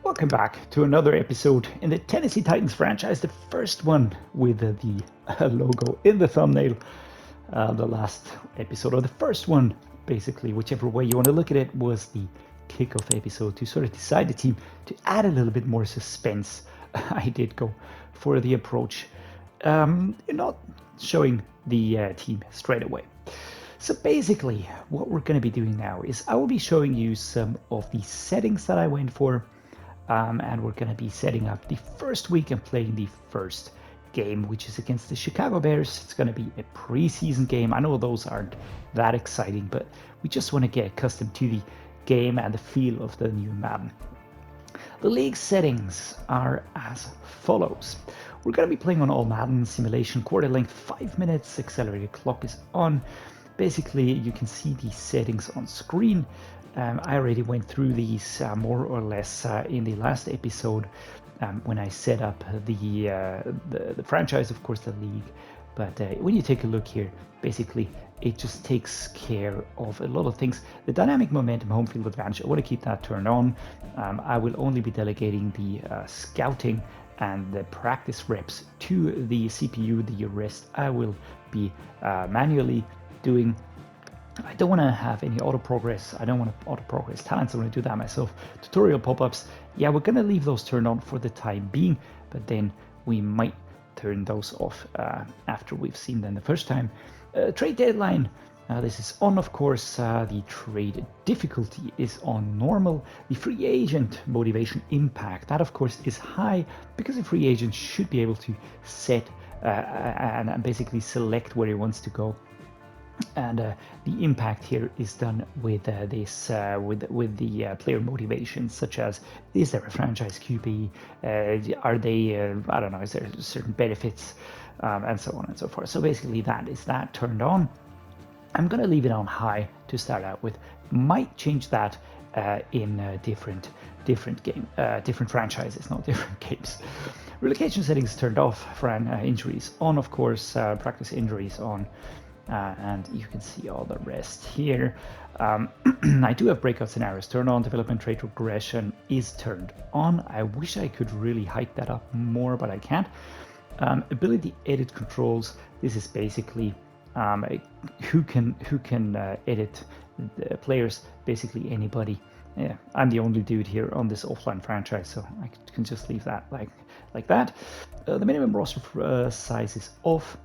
Welcome back to another episode in the Tennessee Titans franchise, the first one with the logo in the thumbnail. The last episode, or the first one, basically, whichever way you want to look at it, was the kickoff episode to sort of decide the team, to add a little bit more suspense. I did go for the approach, not showing the team straight away. So basically, what we're going to be doing now is I will be showing you some of the settings that I went for. And we're going to be setting up the first week and playing the first game, which is against the Chicago Bears. It's going to be a preseason game. I know those aren't that exciting, but we just want to get accustomed to the game and the feel of the new Madden. The league settings are as follows. We're going to be playing on all Madden simulation, quarter length, 5 minutes, accelerated clock is on. Basically, you can see the settings on screen. I already went through these more or less in the last episode when I set up the franchise, of course, the league. But when you take a look here, basically, it just takes care of a lot of things. The dynamic momentum, home field advantage, I want to keep that turned on. I will only be delegating the scouting and the practice reps to the CPU. The rest I will be manually doing. I don't want to have any auto progress. I don't want to auto progress talents. I'm going to do that myself. Tutorial pop-ups. Yeah, we're going to leave those turned on for the time being, but then we might turn those off after we've seen them the first time. Trade deadline. This is on, of course. The trade difficulty is on normal. The free agent motivation impact, that of course is high, because a free agent should be able to set and basically select where he wants to go. And the impact here is done with with the player motivations, such as, is there a franchise QB? Are they I don't know, is there certain benefits, and so on and so forth. So basically that turned on. I'm gonna leave it on high to start out with. Might change that in different franchises, not different games. Relocation settings turned off. Fran injuries on, of course. Practice injuries on. And you can see all the rest here. I do have breakout scenarios turned on. Development trait regression is turned on. I wish I could really hike that up more, but I can't. Ability edit controls. This is basically who can edit the players. Basically anybody. Yeah, I'm the only dude here on this offline franchise, so I can just leave that like that. The minimum roster size is off,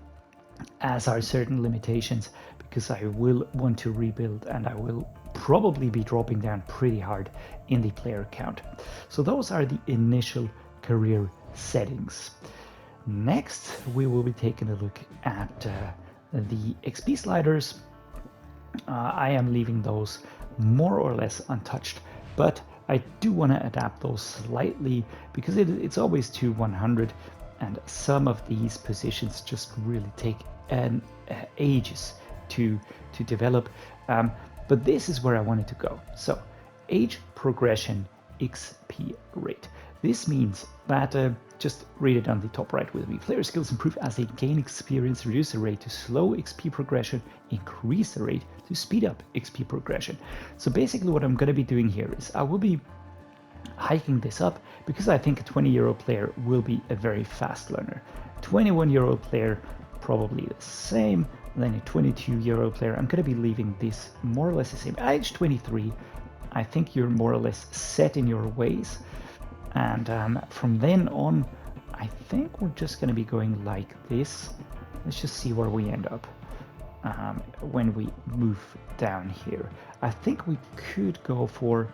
as are certain limitations, because I will want to rebuild and I will probably be dropping down pretty hard in the player count. So those are the initial career settings. Next, we will be taking a look at the XP sliders. I am leaving those more or less untouched, but I do want to adapt those slightly, because it's always to 100. And some of these positions just really take ages to develop. But this is where I wanted to go. So, age progression XP rate. This means that, just read it on the top right with me. Player skills improve as they gain experience, reduce the rate to slow XP progression, increase the rate to speed up XP progression. So basically what I'm going to be doing here is I will be hiking this up, because I think a 20-year-old player will be a very fast learner. 21-year-old player, probably the same. And then a 22-year-old player, I'm going to be leaving this more or less the same. At age 23, I think you're more or less set in your ways. And from then on, I think we're just going to be going like this. Let's just see where we end up when we move down here. I think we could go for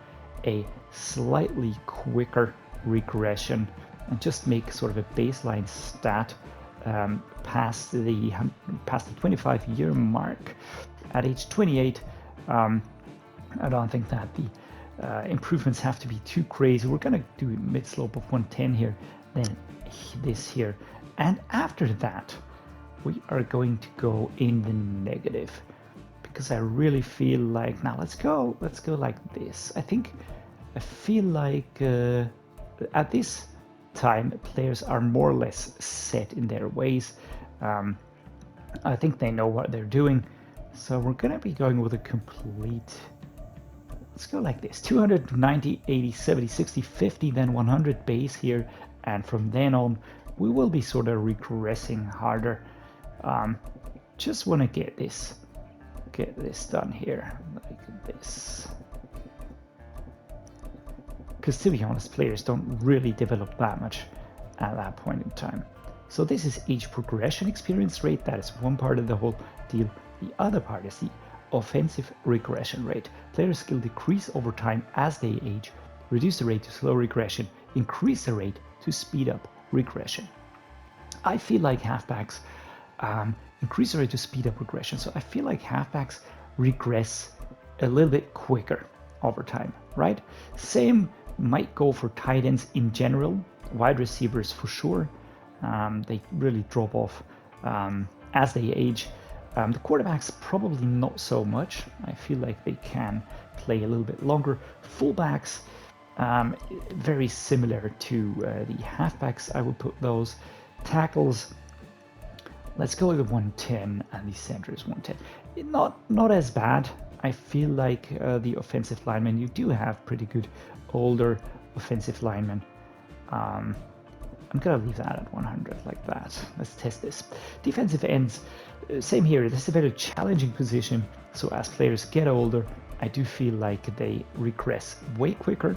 a slightly quicker regression and just make sort of a baseline stat past the 25-year mark. At age 28, I don't think that the improvements have to be too crazy. We're gonna do a mid slope of 110 here, then this here, and after that we are going to go in the negative, because I really feel like, now let's go like this. I feel like at this time players are more or less set in their ways. I think they know what they're doing, so we're gonna be going with a complete let's go like this. 200, 90, 80, 70, 60, 50, then 100 base here. And from then on, we will be sort of regressing harder. Just want to get this done here, like this. Because to be honest, players don't really develop that much at that point in time. So this is age progression experience rate. That is one part of the whole deal. The other part is the offensive regression rate. Player skill decrease over time as they age, reduce the rate to slow regression, increase the rate to speed up regression. I feel like halfbacks increase the rate to speed up regression. So I feel like halfbacks regress a little bit quicker over time, right? Same might go for tight ends in general, wide receivers for sure. They really drop off as they age. The quarterbacks probably not so much. I feel like they can play a little bit longer. Fullbacks, very similar to the halfbacks. I would put those. Tackles, let's go with 110, and the center is 110. Not as bad. I feel like the offensive linemen, you do have pretty good older offensive linemen. I'm gonna leave that at 100 like that. Let's test this. Defensive ends, same here. This is a very challenging position. So as players get older, I do feel like they regress way quicker.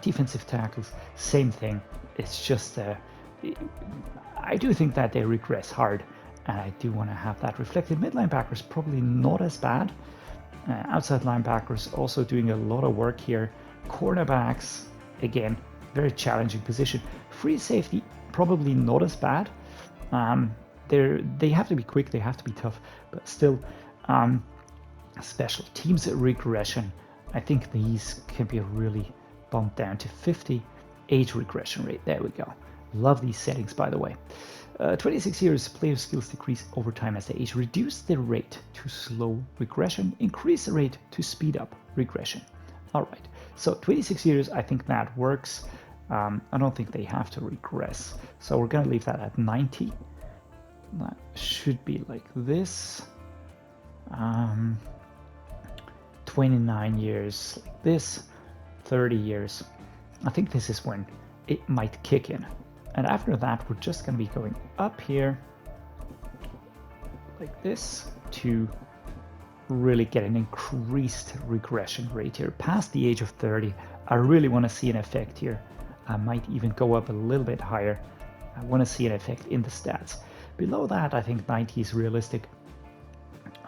Defensive tackles, same thing. It's just I do think that they regress hard, and I do want to have that reflected. Mid linebackers probably not as bad. Outside linebackers also doing a lot of work here. Cornerbacks, again, very challenging position. Free safety, probably not as bad. They have to be quick, they have to be tough, but still, special teams regression, I think these can be really bumped down to 50. Age regression rate, there we go. Love these settings, by the way. 26 years, player skills decrease over time as they age. Reduce the rate to slow regression. Increase the rate to speed up regression. All right, so 26 years, I think that works. I don't think they have to regress. So we're going to leave that at 90. That should be like this. 29 years like this. 30 years. I think this is when it might kick in. And after that, we're just going to be going up here like this to really get an increased regression rate here. Past the age of 30, I really want to see an effect here. I might even go up a little bit higher. I want to see an effect in the stats. Below that, I think 90 is realistic.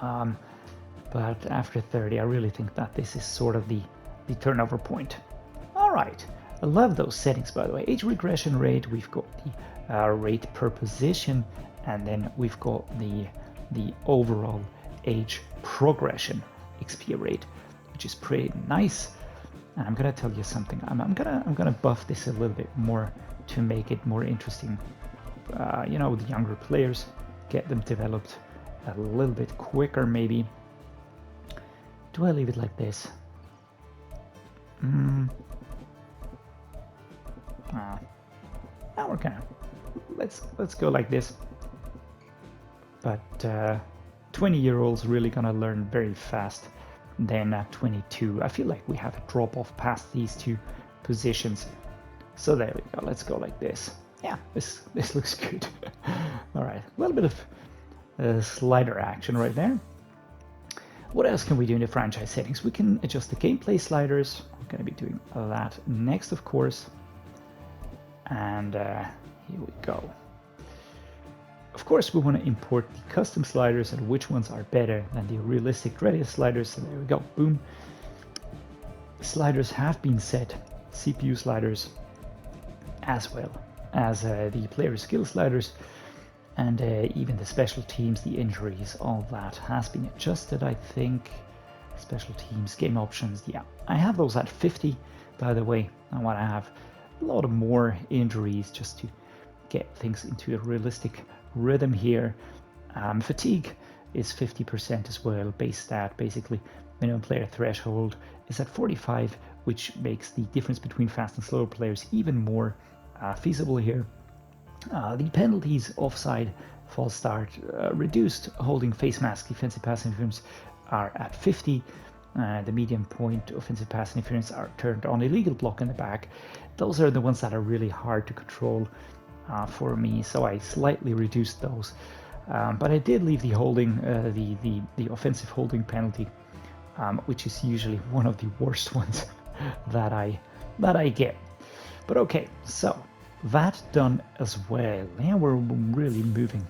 But after 30, I really think that this is sort of the turnover point. All right. I love those settings, by the way. Age regression rate, we've got the rate per position, and then we've got the overall age progression XP rate, which is pretty nice. And I'm gonna tell you something. I'm gonna buff this a little bit more to make it more interesting. You know, the younger players, get them developed a little bit quicker, maybe. Do I leave it like this? Now we're gonna let's go like this. But 20-year-olds really gonna learn very fast. Then at 22, I feel like we have a drop off past these two positions. So there we go. Let's go like this. Yeah, this looks good. All right, a little bit of slider action right there. What else can we do in the franchise settings? We can adjust the gameplay sliders. We're going to be doing that next, of course. And here we go. Of course, we want to import the custom sliders and which ones are better than the realistic Dreddeus sliders. So there we go. Boom. Sliders have been set. CPU sliders as well as the player skill sliders. And even the special teams, the injuries, all that has been adjusted, I think. Special teams, game options, yeah. I have those at 50, by the way. I want to have a lot of more injuries just to get things into a realistic rhythm here. Fatigue is 50% as well. Base stat, basically, minimum player threshold is at 45, which makes the difference between fast and slower players even more feasible here. The penalties, offside, false start, reduced holding face mask, defensive pass interference are at 50. the medium point offensive pass interference are turned on. Illegal block in the back, those are the ones that are really hard to control for me, so I slightly reduced those. But I did leave the holding, the offensive holding penalty, which is usually one of the worst ones that I get. But okay, so that done as well. Now we're really moving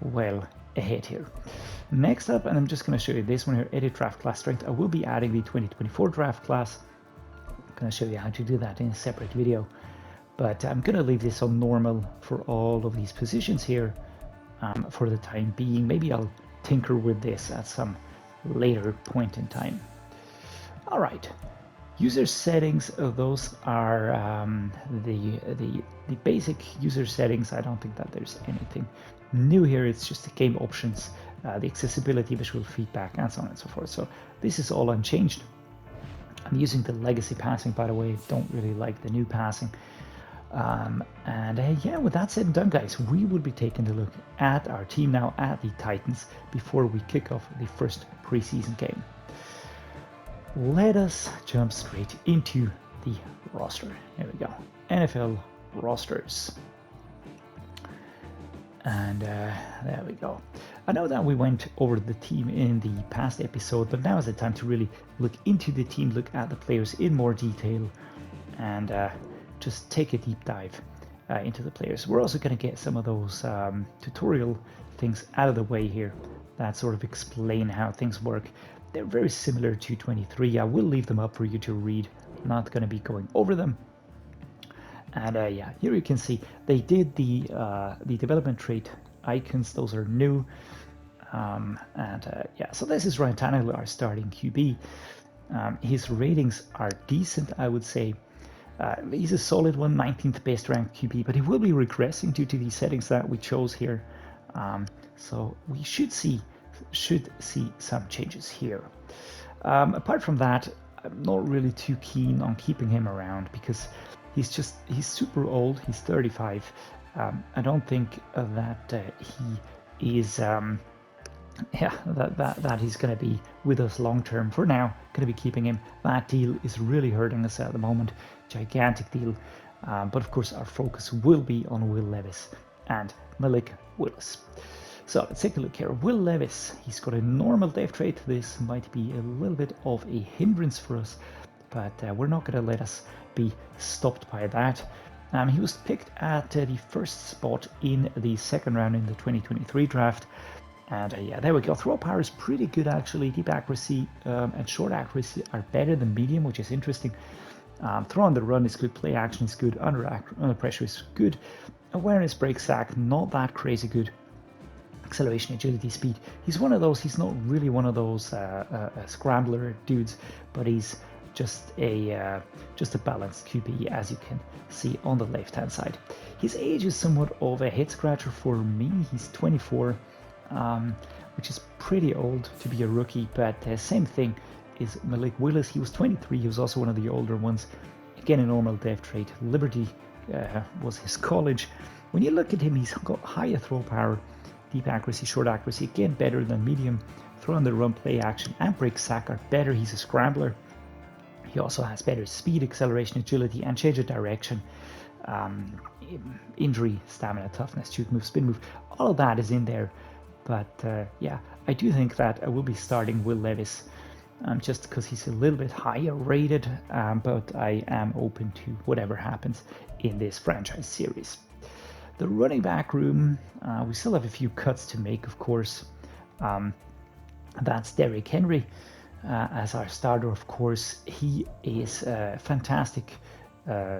well ahead here. Next up, and I'm just going to show you this one here, edit draft class strength. I will be adding the 2024 draft class. I'm going to show you how to do that in a separate video. But I'm going to leave this on normal for all of these positions here for the time being. Maybe I'll tinker with this at some later point in time. All right, user settings. Those are the basic user settings. I don't think that there's anything new here. It's just the game options, the accessibility, visual feedback, and so on and so forth. So this is all unchanged. I'm using the legacy passing, by the way. Don't really like the new passing. Yeah, with that said and done, guys, we will be taking a look at our team now at the Titans before we kick off the first preseason game. Let us jump straight into the roster. There we go. NFL rosters. And there we go. I know that we went over the team in the past episode, but now is the time to really look into the team, look at the players in more detail, and just take a deep dive into the players. We're also going to get some of those tutorial things out of the way here that sort of explain how things work. They're very similar to 23. I will leave them up for you to read. I'm not going to be going over them. And yeah, here you can see they did the development trait icons. Those are new. Yeah, so this is Ryan Tannehill, our starting QB. His ratings are decent, I would say. He's a solid one, 19th best ranked QB, but he will be regressing due to these settings that we chose here. So we should see some changes here. Apart from that, I'm not really too keen on keeping him around because he's super old. He's 35. I don't think that he is that he's going to be with us long term. For now, going to be keeping him. That deal is really hurting us at the moment. Gigantic deal. But of course, our focus will be on Will Levis and Malik Willis. So let's take a look here. Will Levis, he's got a normal dev trait. This might be a little bit of a hindrance for us, but we're not going to let us be stopped by that. He was picked at the first spot in the second round in the 2023 draft. And yeah, there we go. Throw power is pretty good, actually. Deep accuracy and short accuracy are better than medium, which is interesting. Throw on the run is good. Play action is good. Under pressure is good. Awareness, break, sack, not that crazy good. Acceleration, agility, speed. He's one of those. He's not really one of those scrambler dudes, but he's just a balanced QB, as you can see on the left-hand side. His age is somewhat of a head scratcher for me. He's 24, which is pretty old to be a rookie. But same thing is Malik Willis. He was 23. He was also one of the older ones. Again, a normal dev trait. Liberty was his college. When you look at him, he's got higher throw power. Deep accuracy, short accuracy, again better than medium. Throw on the run, play action, and break sack are better. He's a scrambler. He also has better speed, acceleration, agility, and change of direction. Injury, stamina, toughness, shoot move, spin move. All of that is in there. But yeah, I do think that I will be starting Will Levis just because he's a little bit higher rated. But I am open to whatever happens in this franchise series. The running back room, we still have a few cuts to make, of course. That's Derrick Henry as our starter, of course. He is a fantastic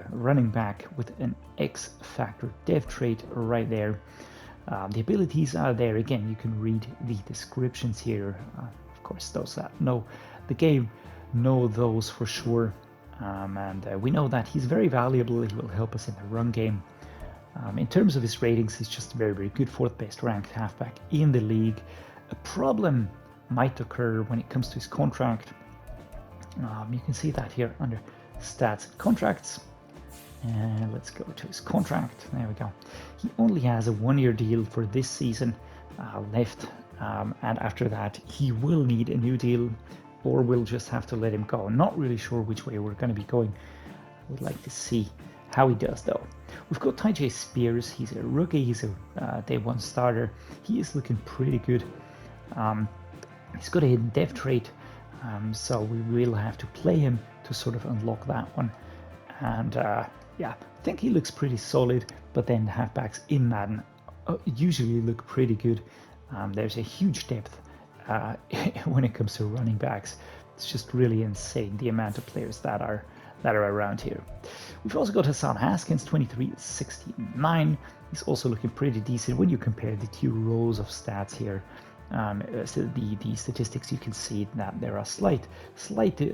running back with an X-Factor dev trait right there. The abilities are there. Again, you can read the descriptions here. Of course, those that know the game know those for sure. And we know that he's very valuable. He will help us in the run game. In terms of his ratings, he's just very, very good. 4th best ranked halfback in the league. A problem might occur when it comes to his contract. You can see that here under stats and contracts. And let's go to his contract. There we go. He only has a 1-year deal for this season left. And after that, he will need a new deal. or we'll just have to let him go. I'm not really sure which way we're going to be going. I would like to see how he does, though. We've got Tyjae Spears. He's a rookie. He's a day one starter. He is looking pretty good. He's got a hidden dev trait, so we will have to play him to sort of unlock that one. And yeah, I think he looks pretty solid, but then halfbacks in Madden usually look pretty good. There's a huge depth when it comes to running backs. It's just really insane the amount of players that are around here. We've also got Hassan Haskins, 23-69. He's also looking pretty decent when you compare the two rows of stats here. So the statistics, you can see that there are slightly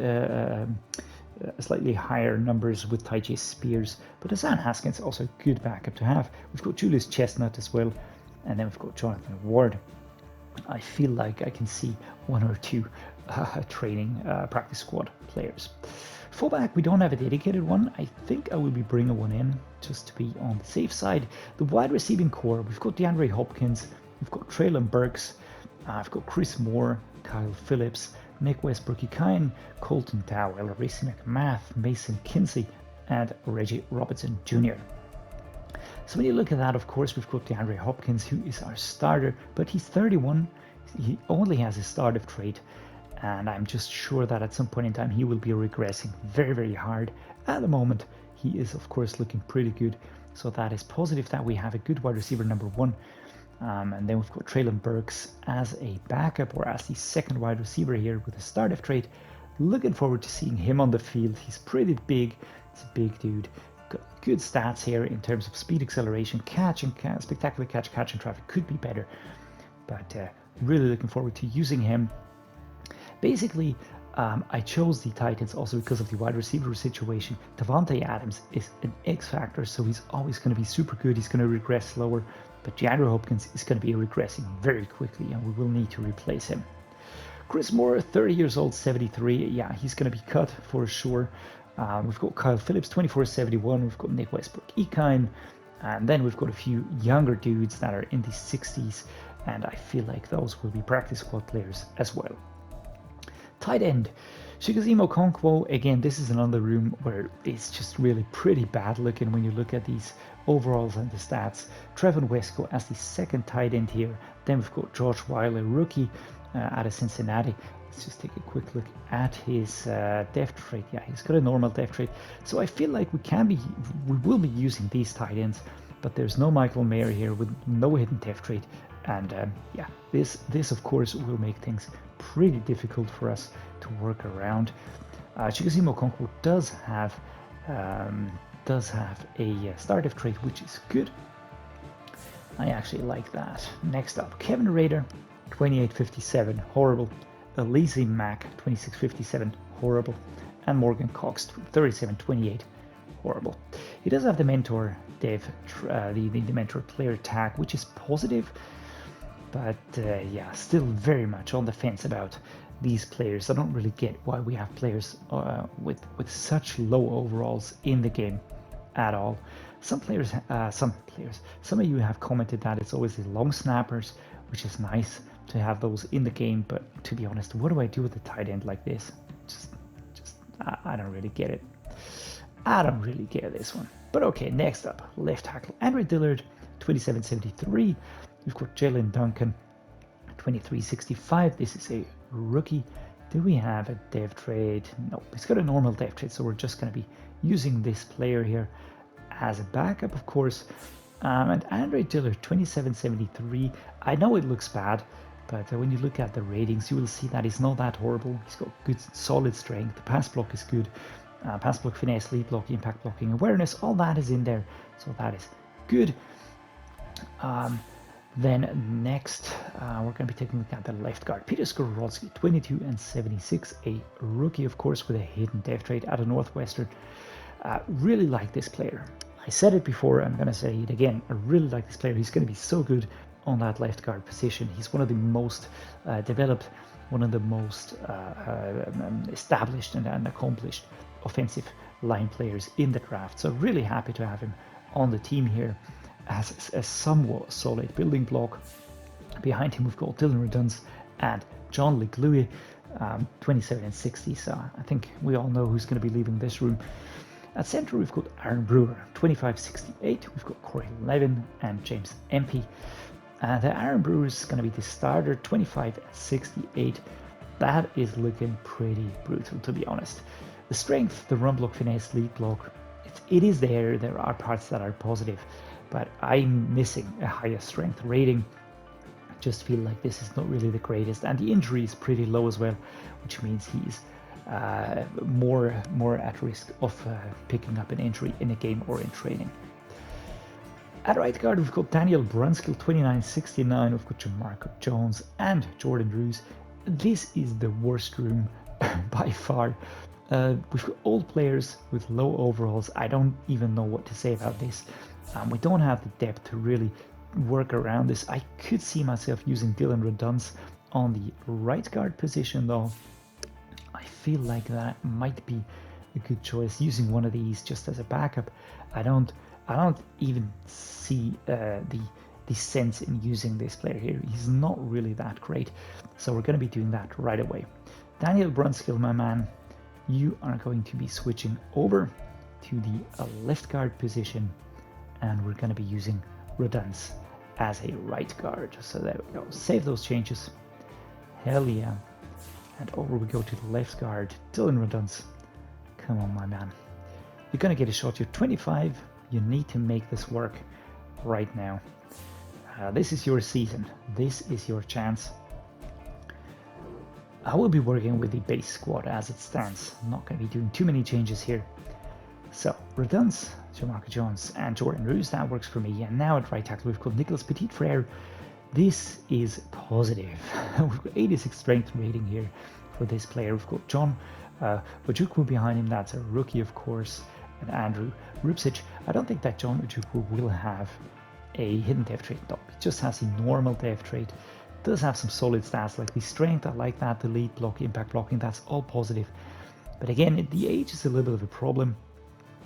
higher numbers with Tyjae Spears, but Hassan Haskins also a good backup to have. We've got Julius Chestnut as well, and then we've got Jonathan Ward. I feel like I can see one or two training practice squad players. Fullback, we don't have a dedicated one. I think I will be bringing one in just to be on the safe side. The wide receiving core, we've got DeAndre Hopkins, we've got Treylon Burks, I've got Chris Moore, Kyle Phillips, Nick Westbrook-Ikine, Colton Dowell, Racey McMath, Mason Kinsey, and Reggie Robertson Jr. So when you look at that, of course, we've got DeAndre Hopkins, who is our starter, but he's 31. He only has a startup trait, and I'm just sure that at some point in time he will be regressing very, very hard. At the moment, he is, of course, looking pretty good. So that is positive that we have a good wide receiver number one. And then we've got Treylon Burks as a backup or as the second wide receiver here with a startup trait. Looking forward to seeing him on the field. He's pretty big. He's a big dude. Got good stats here in terms of speed, acceleration, spectacular catch and traffic. Could be better, but really looking forward to using him. Basically, I chose the Titans also because of the wide receiver situation. Davante Adams is an X factor, so he's always going to be super good. He's going to regress slower, but DeAndre Hopkins is going to be regressing very quickly, and we will need to replace him. Chris Moore, 30 years old, 73. Yeah, he's going to be cut for sure. We've got Kyle Phillips, 24-71. We've got Nick Westbrook-Ikine, and then we've got a few younger dudes that are in the 60s, and I feel like those will be practice squad players as well. Tight end, Chig Okonkwo. Again, this is another room where it's just really pretty bad looking when you look at these overalls and the stats. Trevon Wesco as the second tight end here. Then we've got George Whyle, a rookie out of Cincinnati. Let's just take a quick look at his depth trait. Yeah, he's got a normal depth trait. So I feel like we will be using these tight ends, but there's no Michael Mayer here with no hidden depth trait. And yeah, this of course will make things pretty difficult for us to work around. Chig Okonkwo does have a startup trait, which is good. I actually like that. Next up, Kevin Rader, 28-57, horrible. Elise Mack, 26-57, horrible. And Morgan Cox, 37-28, horrible. He does have the mentor dev, the mentor player tag, which is positive. But yeah, still very much on the fence about these players. I don't really get why we have players with such low overalls in the game at all. Some of you have commented that it's always the long snappers, which is nice to have those in the game. But to be honest, what do I do with a tight end like this? I don't really get it. I don't really get this one. But okay, next up, left tackle Andre Dillard, 27-73. We've got Jaelyn Duncan, 23-65. This is a rookie. Do we have a dev trait? No, it's got a normal dev trait, so we're just going to be using this player here as a backup, of course. And Andre Dillard, 27-73. I know it looks bad, but when you look at the ratings, you will see that he's not that horrible. He's got good, solid strength. The pass block is good. Pass block, finesse, lead block, impact blocking, awareness, all that is in there. So that is good. Then next, we're going to be taking a look at the left guard. Peter Skoronski, 22-76, a rookie, of course, with a hidden dev trait out of Northwestern. Really like this player. I said it before, I'm going to say it again. I really like this player. He's going to be so good on that left guard position. He's one of the most developed, one of the most established and accomplished offensive line players in the draft. So really happy to have him on the team here as a somewhat solid building block. Behind him we've got Dylan Redunz and John Leglue. 27 and 60. So I think we all know who's going to be leaving this room. At center, we've got Aaron Brewer, 25-68. We've got Corey Levin and James Empey. The Aaron Brewer is going to be the starter, 25-68. That is looking pretty brutal, to be honest. The strength, the run block, finesse, lead block, it is there. There are parts that are positive, but I'm missing a higher strength rating. I just feel like this is not really the greatest, and the injury is pretty low as well, which means he's more at risk of picking up an injury in a game or in training. At right guard, we've got Daniel Brunskill, 29-69. We've got Jamarco Jones and Jordan Roos. This is the worst room by far. We've got old players with low overalls. I don't even know what to say about this. We don't have the depth to really work around this. I could see myself using Dylan Redunce on the right guard position, though. I feel like that might be a good choice, using one of these just as a backup. I don't even see the sense in using this player here. He's not really that great, so we're going to be doing that right away. Daniel Brunskill, my man, you are going to be switching over to the left guard position, and we're going to be using Redunce as a right guard. So there we go. Save those changes. Hell yeah. And over we go to the left guard, Dylan Redunce. Come on, my man. You're going to get a shot. You're 25. You need to make this work right now. This is your season. This is your chance. I will be working with the base squad as it stands. I'm not going to be doing too many changes here. So, Redunce, Jamarco Jones, and Jordan Roos, that works for me. And now at right tackle, we've got Nicholas Petit-Frere. This is positive. We've got 86 strength rating here for this player. We've got John Ojukwu behind him. That's a rookie, of course. And Andrew Rupsich. I don't think that John Ojukwu will have a hidden dev trait. No, he just has a normal dev trait. Does have some solid stats like the strength. I like that. The lead block, impact blocking, that's all positive. But again, the age is a little bit of a problem.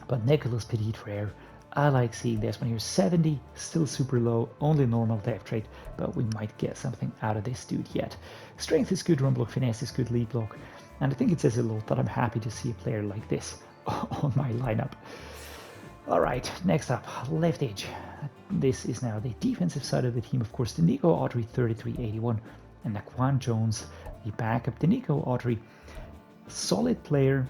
But Nicholas Petit-Frere, I like seeing this when you're 70, still super low, only normal dev trait, but we might get something out of this dude yet. Strength is good, run block, finesse is good, lead block, and I think it says a lot that I'm happy to see a player like this on my lineup. Alright, next up, left edge. This is now the defensive side of the team, of course. Denico Autry, 33-81, and Naquan Jones, the backup. Denico Autry, solid player,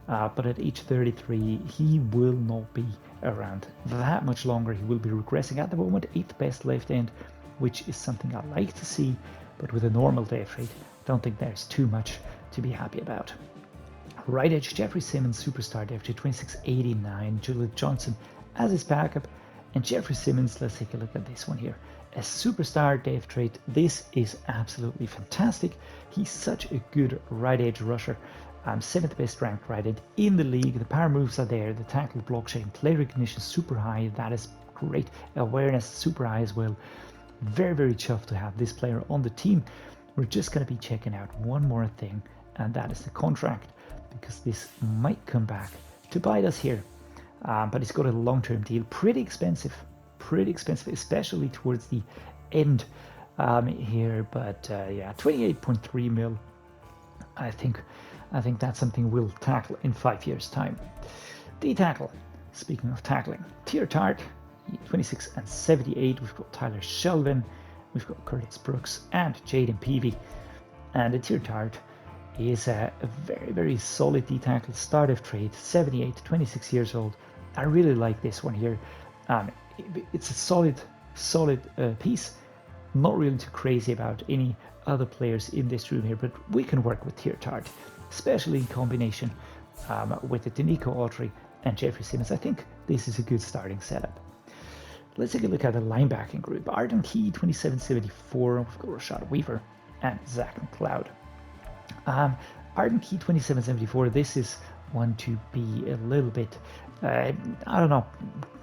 but at age 33, he will not be around that much longer. He will be regressing at the moment, 8th best left end, which is something I like to see, but with a normal dev rate, I don't think there's too much to be happy about. Right edge, Jeffrey Simmons, superstar dev rate, 26-89, Juliet Johnson as his backup, and Jeffrey Simmons, let's take a look at this one here. A superstar dev trait. This is absolutely fantastic. He's such a good right edge rusher. 7th best ranked right end in the league. The power moves are there. The tackle, block shedding, play recognition super high. That is great. Awareness super high as well. Very, very chuffed to have this player on the team. We're just going to be checking out one more thing, and that is the contract, because this might come back to bite us here. But he's got a long-term deal. Pretty expensive, especially towards the end here. But yeah, 28.3 mil. I think that's something we'll tackle in 5 years' time. D tackle. Speaking of tackling, Tier Tart, 26-78. We've got Tyler Shelvin, we've got Curtis Brooks, and Jaden Peavy. And the Tier Tart is a very, very solid D tackle, start of trade, 78, 26 years old. I really like this one here. It's a solid piece. Not really too crazy about any other players in this room here, but we can work with Tier Tart, especially in combination with the Denico Autry and Jeffrey Simmons. I think this is a good starting setup. Let's take a look at the linebacking group. Arden Key, 27-74. We've got Rashad Weaver and Zach McLeod. Arden Key, 27-74. This is one to be a little bit, I don't know,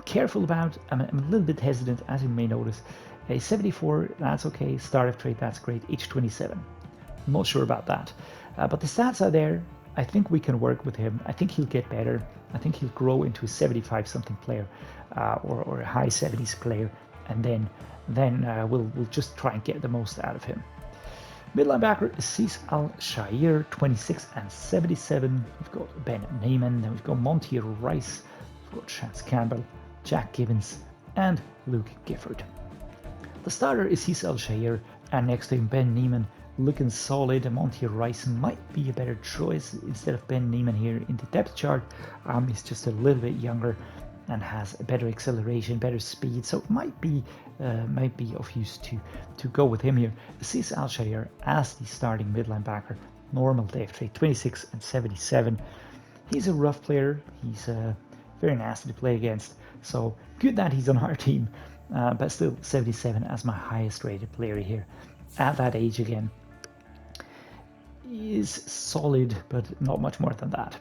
careful about. I'm a little bit hesitant, as you may notice. A 74, that's okay. Start of trade, that's great. Age 27. I'm not sure about that. But the stats are there. I think we can work with him. I think he'll get better. I think he'll grow into a 75-something player or a high 70s player. And then we'll just try and get the most out of him. Mid linebacker is Al-Shaair, 26 and 77. We've got Ben Naiman, then we've got Monty Rice, we've got Chance Campbell, Jack Gibbons, and Luke Gifford. The starter is Al-Shaair, and next to him Ben Naiman, looking solid. And Monty Rice might be a better choice instead of Ben Naiman here in the depth chart. He's just a little bit younger and has a better acceleration, better speed, so it might be of use to go with him here. Al-Shaair as the starting mid linebacker, normal depth trade, 26 and 77. He's a rough player. He's very nasty to play against. So good that he's on our team, but still 77 as my highest rated player here at that age again. Is solid, but not much more than that.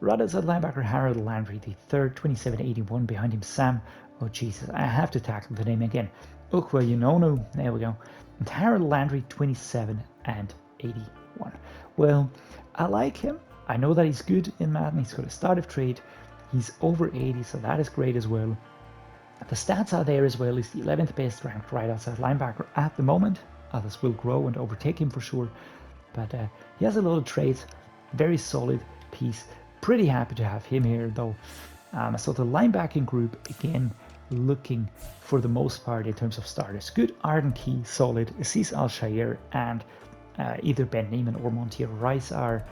Rodgers at linebacker, Harold Landry, the third, 27-81. Behind him, Sam. Oh Jesus, I have to tackle the name again. Okonkwo, there we go. And Harold Landry, 27 and 81. Well, I like him. I know that he's good in Madden. He's got a start of trade. He's over 80, so that is great as well. The stats are there as well. He's the 11th best ranked right outside linebacker at the moment. Others will grow and overtake him for sure. But he has a lot of traits, very solid piece. Pretty happy to have him here though. So the linebacking group, again, looking for the most part in terms of starters. Good Arden Key, solid. Al-Shaair and either Ben Naiman or Monty Rice are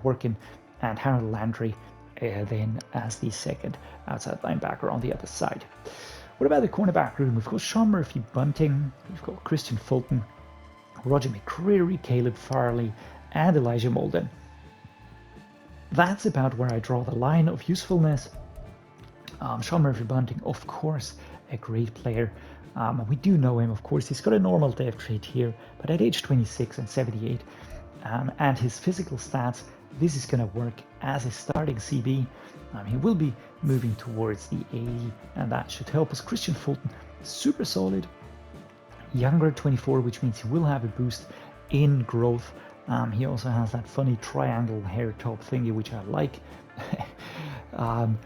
working, and Harold Landry then as the second outside linebacker on the other side. What about the cornerback room? We've got Sean Murphy-Bunting, we've got Christian Fulton, Roger McCreary, Caleb Farley, and Elijah Molden. That's about where I draw the line of usefulness. Sean Murphy-Bunting, of course, a great player. We do know him, of course. He's got a normal depth trait here, but at age 26 and 78, and his physical stats, this is going to work as a starting CB. He will be moving towards the 80, and that should help us. Christian Fulton, super solid. Younger, 24, which means he will have a boost in growth. He also has that funny triangle hair top thingy, which I like. And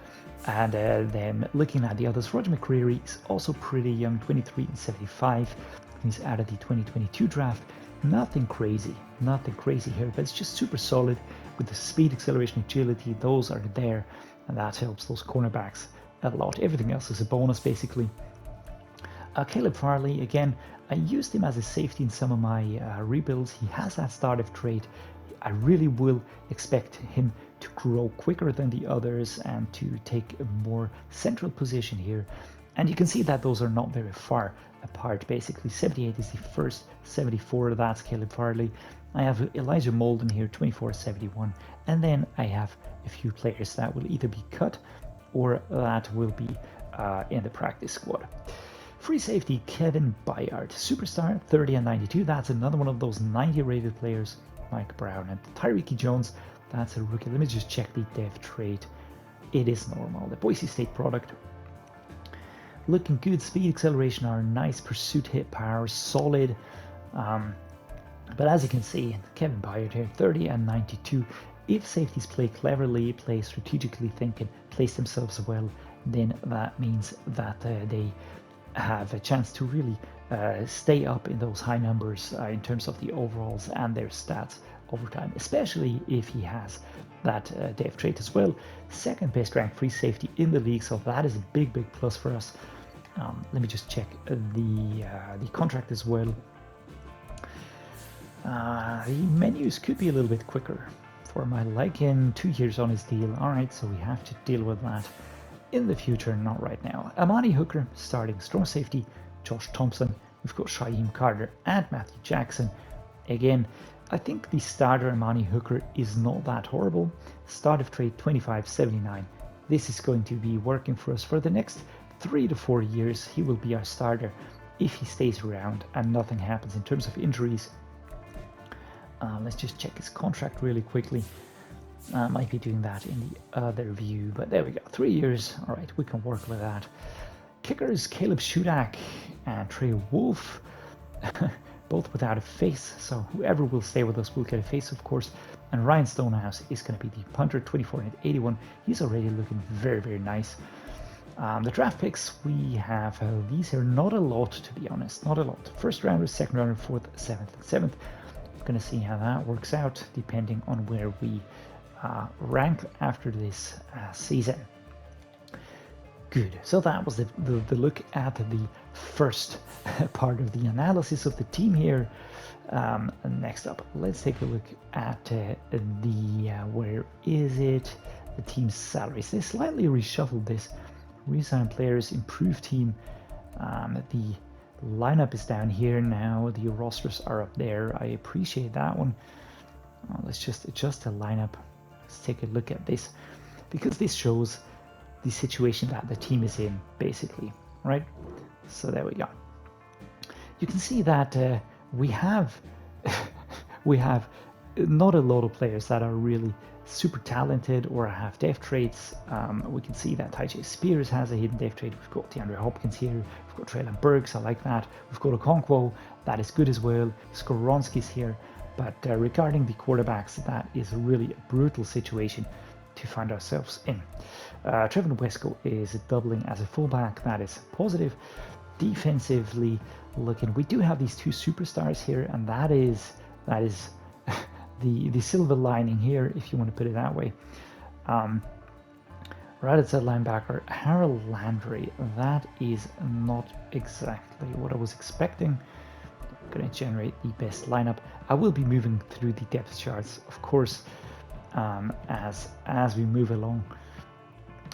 then looking at the others, Roger McCreary is also pretty young, 23 and 75. He's out of the 2022 draft. Nothing crazy here, but it's just super solid with the speed, acceleration, agility. Those are there, and that helps those cornerbacks a lot. Everything else is a bonus, basically. Caleb Farley, again, I used him as a safety in some of my rebuilds. He has that startup trait. I really will expect him to grow quicker than the others and to take a more central position here. And you can see that those are not very far apart. Basically, 78 is the first, 74, that's Caleb Farley. I have Elijah Molden here, 24-71. And then I have a few players that will either be cut or that will be in the practice squad. Free safety, Kevin Byard, superstar, 30 and 92. That's another one of those 90 rated players. Mike Brown and Tyreek Jones, that's a rookie. Let me just check the dev trait. It is normal. The Boise State product. Looking good. Speed, acceleration are nice. Pursuit, hit power, solid. But as you can see, Kevin Byard here, 30 and 92. If safeties play cleverly, play strategically thinking, place themselves well, then that means that they have a chance to really stay up in those high numbers in terms of the overalls and their stats over time, especially if he has that dev trait as well. Second best ranked free safety in the league, so that is a big plus for us. Let me just check the contract as well. The menus could be a little bit quicker for my liking. 2 years on his deal. All right, so we have to deal with that in the future, not right now. Amani Hooker, starting strong safety. Josh Thompson. We've got Shaheem Carter and Matthew Jackson. Again, I think the starter Amani Hooker is not that horrible. Start of trade 25-79. This is going to be working for us for the next 3 to 4 years. He will be our starter if he stays around and nothing happens in terms of injuries. Let's just check his contract really quickly. Might be doing that in the other view, but there we go. 3 years. All right, we can work with that. Kickers, Caleb Shudak and Trey Wolf, both without a face, so whoever will stay with us will get a face, of course. And Ryan Stonehouse is going to be the punter, 24 and 81. He's already looking very nice. The draft picks, we have these here, not a lot to be honest, not a lot. First rounder, second rounder, fourth, seventh, and seventh. We're going to see how that works out depending on where we rank after this season. Good. So that was the look at the first part of the analysis of the team here. Next up, let's take a look at where is it? The team's salaries. They slightly reshuffled this. Resign players, improved team. The lineup is down here now. The rosters are up there. I appreciate that one. Let's just adjust the lineup. Let's take a look at this, because this shows the situation that the team is in, basically, right? So there we go. You can see that we have not a lot of players that are really super talented or have dev traits. We can see that Tyjae Spears has a hidden dev trait. We've got DeAndre Hopkins here. We've got Treylon Burks. I like that. We've got Okonkwo. That is good as well. Skoronski's here. But regarding the quarterbacks, that is really a brutal situation to find ourselves in. Trevor Wesco is doubling as a fullback. That is positive. Defensively looking, we do have these two superstars here, and that is the silver lining here, if you want to put it that way. Right outside linebacker, Harold Landry. That is not exactly what I was expecting. I'm going to generate the best lineup. I will be moving through the depth charts, of course, as we move along.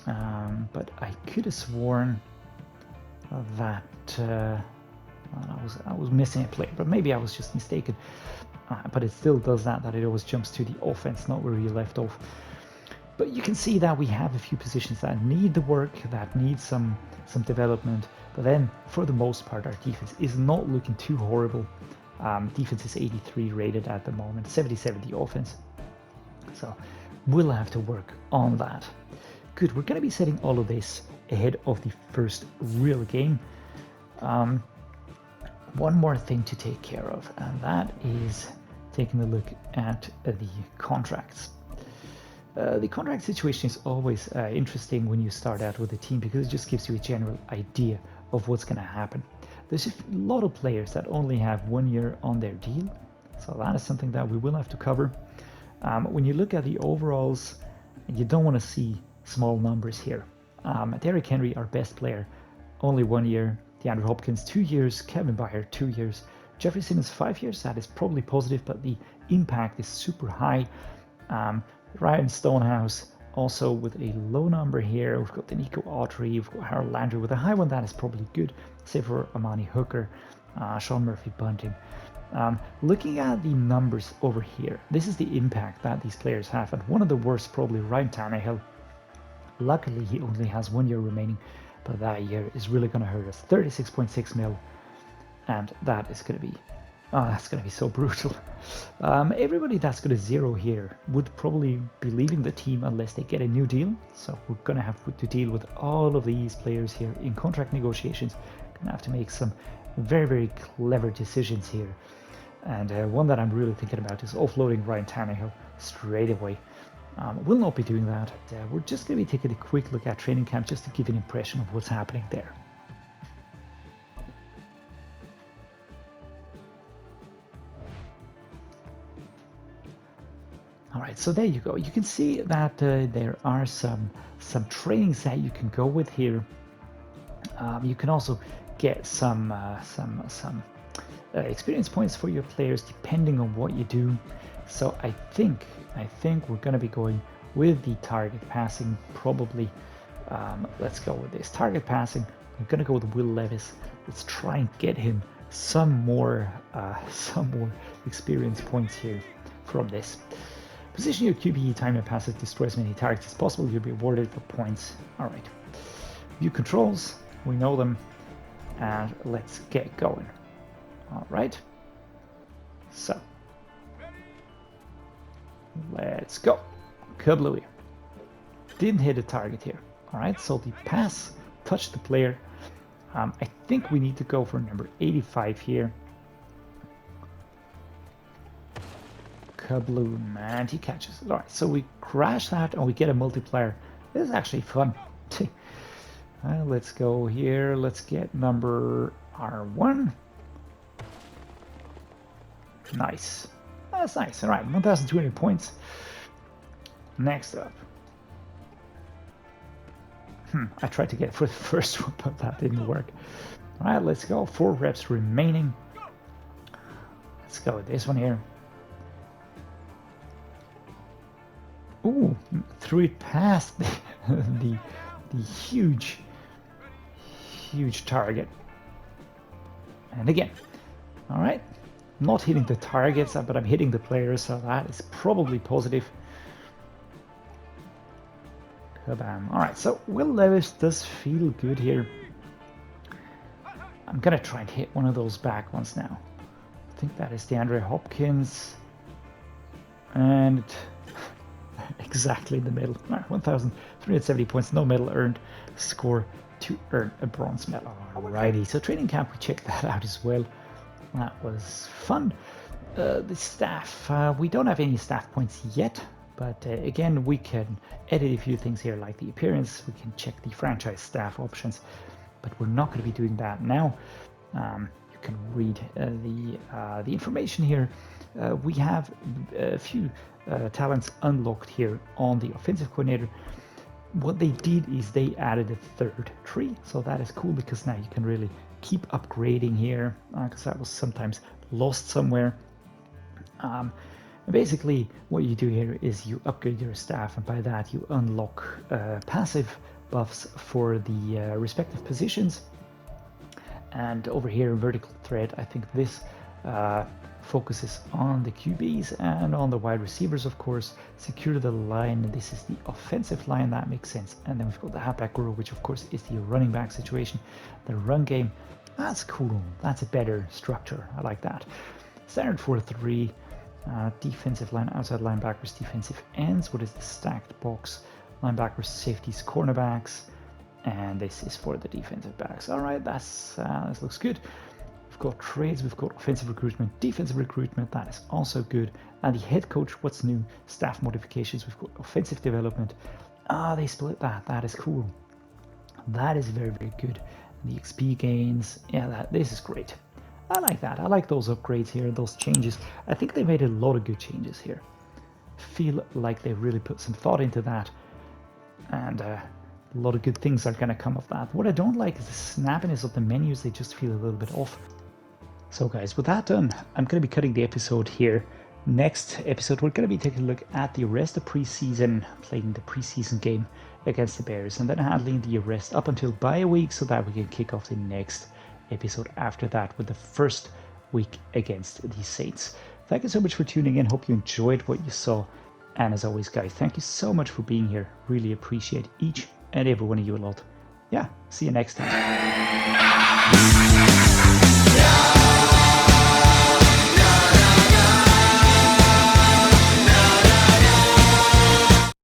But I could have sworn that I was missing a player, but maybe I was just mistaken. But it still does that it always jumps to the offense, not where you left off. But you can see that we have a few positions that need the work, that need some development. But then, for the most part, our defense is not looking too horrible. Defense is 83 rated at the moment, 77 the offense. So we'll have to work on that. Good, we're going to be setting all of this ahead of the first real game. One more thing to take care of, and that is taking a look at the contracts. The contract situation is always interesting when you start out with a team, because it just gives you a general idea of what's going to happen. There's a lot of players that only have 1 year on their deal, so that is something that we will have to cover. When you look at the overalls, you don't want to see small numbers here. Derrick Henry, our best player, only 1 year. DeAndre Hopkins, 2 years. Kevin Byard, 2 years. Jeffrey Simmons, 5 years. That is probably positive, but the impact is super high. Ryan Stonehouse, also with a low number here. We've got the Nico Autry. We've got Harold Landry with a high one. That is probably good, save for Amani Hooker, Sean Murphy Bunting. Looking at the numbers over here, this is the impact that these players have. And one of the worst, probably Ryan Tannehill. Luckily, he only has 1 year remaining, but that year is really going to hurt us. 36.6 mil, and that is going to be, that's going to be so brutal. Everybody that's going to zero here would probably be leaving the team unless they get a new deal. So we're going to have to deal with all of these players here in contract negotiations. Going to have to make some very, very clever decisions here. And one that I'm really thinking about is offloading Ryan Tannehill straight away. We'll not be doing that. We're just going to be taking a quick look at training camp just to give an impression of what's happening there. All right, so there you go. You can see that there are some trainings that you can go with here. You can also get some experience points for your players depending on what you do. So I think we're going to be going with the target passing probably. Let's go with this target passing. I'm going to go with Will Levis. Let's try and get him some more experience points here from this. Position your QB time that passes destroy as many targets as possible. You'll be awarded for points. All right. View controls. We know them, and let's get going. All right. So. Let's go. Kablooey. Didn't hit a target here. Alright, so the pass touched the player. I think we need to go for number 85 here. Kabloom, and he catches. Alright, so we crash that and we get a multiplier. This is actually fun. Let's go here. Let's get number R1. Nice. That's nice. All right, 1,200 points. Next up. I tried to get for the first one, but that didn't work. All right, let's go. 4 reps remaining. Let's go with this one here. Ooh, threw it past the huge target. And again, all right, not hitting the targets, but I'm hitting the players, so that is probably positive. Kabam. All right, so Will Levis does feel good here. I'm gonna try and hit one of those back ones now. I think that is DeAndre Hopkins, and exactly in the middle. All right, 1,370 points, no medal earned. Score to earn a bronze medal. Alrighty, so training camp, we checked that out as well. That was fun. The staff, we don't have any staff points yet, but again, we can edit a few things here like the appearance. We can check the franchise staff options, but we're not going to be doing that now. You can read the information here. We have a few talents unlocked here on the offensive coordinator. What they did is they added a 3rd tree, so that is cool because now you can really keep upgrading here, because that was sometimes lost somewhere. Basically, what you do here is you upgrade your staff, and by that you unlock passive buffs for the respective positions. And over here in vertical thread, I think this focuses on the QBs and on the wide receivers, of course. Secure the line. This is the offensive line. That makes sense. And then we've got the halfback row, which of course is the running back situation. The run game, that's cool. That's a better structure. I like that. Standard 4-3. Defensive line, outside linebackers, defensive ends. What is the stacked box? Linebackers, safeties, cornerbacks. And this is for the defensive backs. All right, this looks good. We've got trades, we've got offensive recruitment, defensive recruitment, that is also good. And the head coach, what's new? Staff modifications, we've got offensive development. They split that. That is cool. That is very, very good. And the XP gains, yeah, this is great. I like that. I like those upgrades here, those changes. I think they made a lot of good changes here. Feel like they really put some thought into that. And a lot of good things are going to come of that. What I don't like is the snappiness of the menus. They just feel a little bit off. So guys, with that done, I'm going to be cutting the episode here. Next episode, we're going to be taking a look at the rest of preseason, playing the preseason game against the Bears, and then handling the rest up until bye week so that we can kick off the next episode after that with the first week against the Saints. Thank you so much for tuning in. Hope you enjoyed what you saw. And as always, guys, thank you so much for being here. Really appreciate each and every one of you a lot. Yeah, see you next time.